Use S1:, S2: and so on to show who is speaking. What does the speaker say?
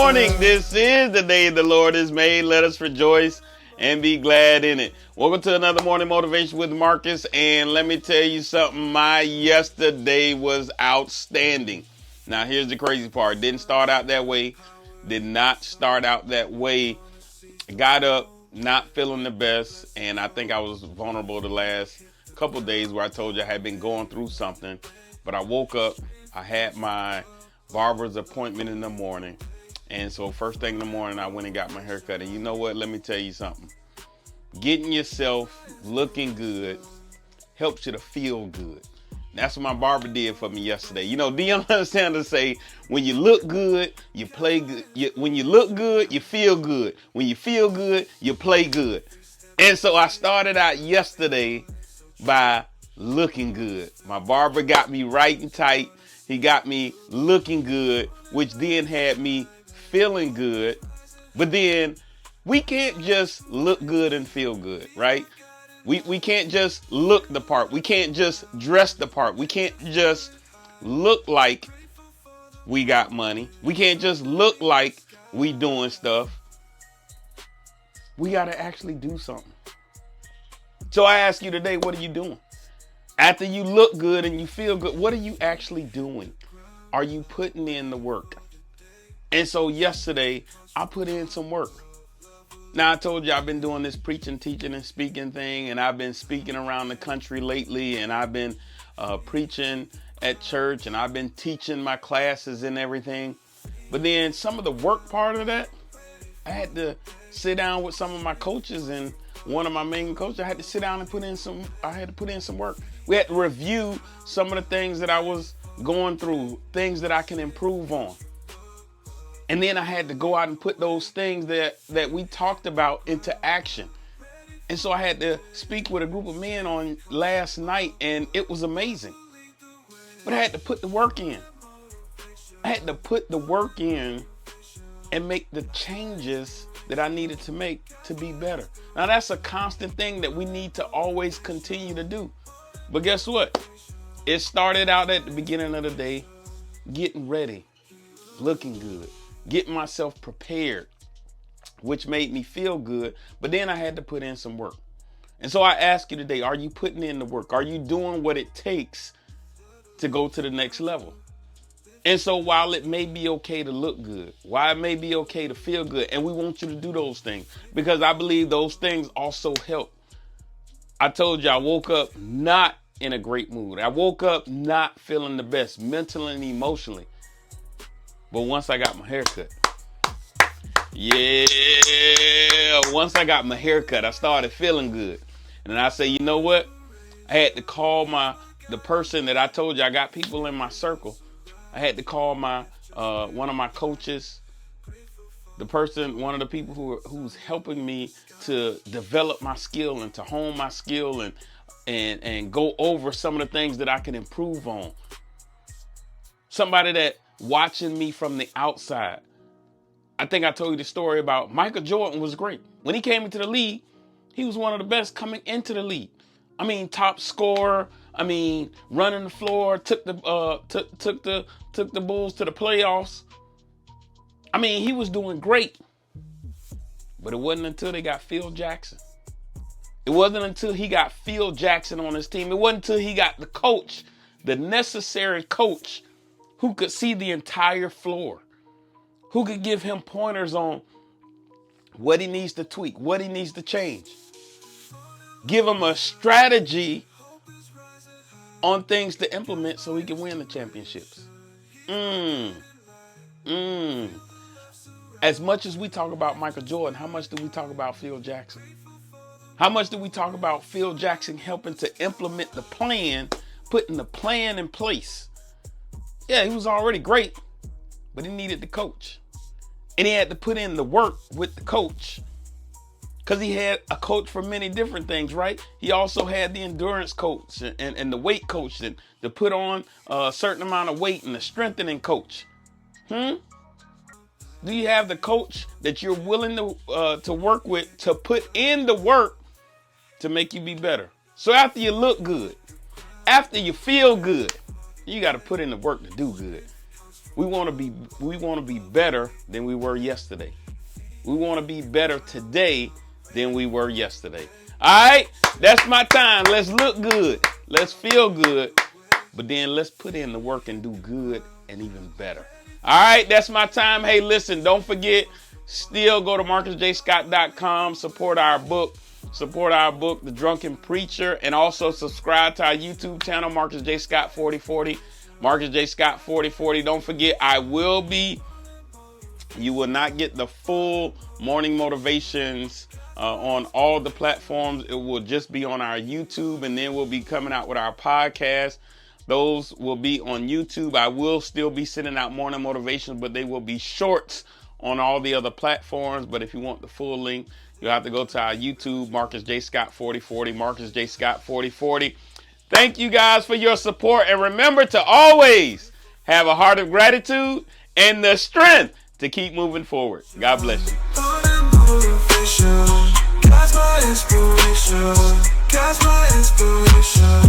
S1: morning. This is the day the Lord has made. Let us rejoice and be glad in it. Welcome to another morning motivation with Marcus. And let me tell you something. My yesterday was outstanding. Now, here's the crazy part. Didn't start out that way. Did not start out that way. Got up not feeling the best. And I think I was vulnerable the last couple days where I told you I had been going through something. But I woke up. I had my barber's appointment in the morning. And so first thing in the morning, I went and got my hair cut. And you know what? Let me tell you something. Getting yourself looking good helps you to feel good. That's what my barber did for me yesterday. You know, do you understand to say, when you look good, you play good. When you look good, you feel good. When you feel good, you play good. And so I started out yesterday by looking good. My barber got me right and tight. He got me looking good, which then had me feeling good. But then we can't just look good and feel good, right? We can't just look the part. We can't just dress the part. We can't just look like we got money. We can't just look like we doing stuff. We got to actually do something. So I ask you today, what are you doing? After you look good and you feel good, what are you actually doing? Are you putting in the work? And so yesterday, I put in some work. Now, I told you I've been doing this preaching, teaching, and speaking thing, and I've been speaking around the country lately, and I've been preaching at church, and I've been teaching my classes and everything. But then some of the work part of that, I had to sit down with some of my coaches, and one of my main coaches, I had to sit down and put in some work. We had to review some of the things that I was going through, things that I can improve on. And then I had to go out and put those things that we talked about into action. And so I had to speak with a group of men on last night, and it was amazing. But I had to put the work in. I had to put the work in and make the changes that I needed to make to be better. Now, that's a constant thing that we need to always continue to do. But guess what? It started out at the beginning of the day, getting ready, looking good, getting myself prepared, which made me feel good. But then I had to put in some work. And so I ask you today, are you putting in the work? Are you doing what it takes to go to the next level? And so while it may be okay to look good, while it may be okay to feel good, and we want you to do those things, because I believe those things also help. I told you I woke up not in a great mood. I woke up not feeling the best mentally and emotionally. But once I got my hair cut, once I got my hair cut, I started feeling good. And then I say, you know what? I had to call the person that I told you, I got people in my circle. I had to call one of my coaches, one of the people who's helping me to develop my skill and to hone my skill and go over some of the things that I can improve on. Somebody that watching me from the outside. I think I told you the story about Michael Jordan was great. When he came into the league, he was one of the best coming into the league. I mean, top scorer. I mean, running the floor, took the Bulls to the playoffs. I mean, he was doing great. But it wasn't until they got Phil Jackson. It wasn't until he got Phil Jackson on his team. It wasn't until he got the coach, the necessary coach, who could see the entire floor, who could give him pointers on what he needs to tweak, what he needs to change. Give him a strategy on things to implement so he can win the championships. As much as we talk about Michael Jordan, how much do we talk about Phil Jackson? How much do we talk about Phil Jackson helping to implement the plan, putting the plan in place? Yeah, he was already great, but he needed the coach. And he had to put in the work with the coach, because he had a coach for many different things, right? He also had the endurance coach and the weight coach to put on a certain amount of weight, and the strengthening coach. Do you have the coach that you're willing to work with to put in the work to make you be better? So after you look good, after you feel good, you got to put in the work to do good. We want to be better than we were yesterday. We want to be better today than we were yesterday. All right, that's my time. Let's look good. Let's feel good. But then let's put in the work and do good and even better. All right, that's my time. Hey, listen, don't forget, still go to marcusjscott.com, support our book, The Drunken Preacher, and also subscribe to our YouTube channel, Marcus J. Scott 4040. Marcus J. Scott 4040. Don't forget, you will not get the full morning motivations on all the platforms. It will just be on our YouTube, and then we'll be coming out with our podcast. Those will be on YouTube. I will still be sending out morning motivations, but they will be shorts on all the other platforms. But if you want the full link, you'll have to go to our YouTube, Marcus J. Scott 4040, Marcus J. Scott 4040. Thank you guys for your support. And remember to always have a heart of gratitude and the strength to keep moving forward. God bless you. God's my inspiration.